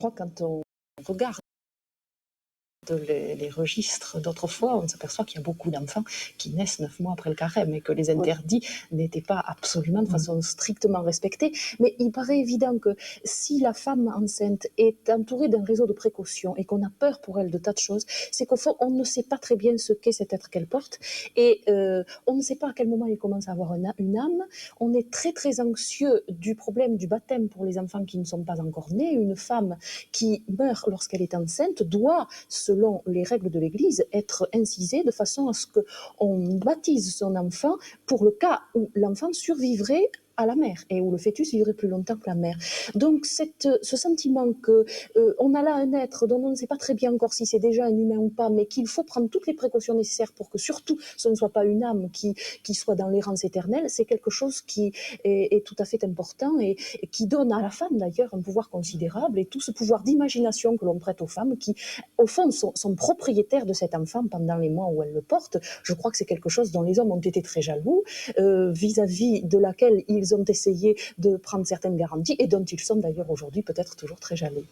crois quand on regarde les registres d'autrefois, on s'aperçoit qu'il y a beaucoup d'enfants qui naissent 9 mois après le carême et que les interdits n'étaient pas absolument de façon strictement respectés. Mais il paraît évident que si la femme enceinte est entourée d'un réseau de précautions et qu'on a peur pour elle de tas de choses, c'est qu'au fond, on ne sait pas très bien ce qu'est cet être qu'elle porte et on ne sait pas à quel moment elle commence à avoir une âme. On est très très anxieux du problème du baptême pour les enfants qui ne sont pas encore nés. Une femme qui meurt lorsqu'elle est enceinte doit, selon les règles de l'Église, être incisée de façon à ce qu'on baptise son enfant pour le cas où l'enfant survivrait à la mère et où le fœtus vivrait plus longtemps que la mère. Donc ce sentiment que on a là un être dont on ne sait pas très bien encore si c'est déjà un humain ou pas, mais qu'il faut prendre toutes les précautions nécessaires pour que surtout ce ne soit pas une âme qui soit dans l'errance éternelle, c'est quelque chose qui est tout à fait important et qui donne à la femme d'ailleurs un pouvoir considérable, et tout ce pouvoir d'imagination que l'on prête aux femmes qui, au fond, sont propriétaires de cet enfant pendant les mois où elles le portent. Je crois que c'est quelque chose dont les hommes ont été très jaloux, vis-à-vis de laquelle ils ont essayé de prendre certaines garanties et dont ils sont d'ailleurs aujourd'hui peut-être toujours très jaloux.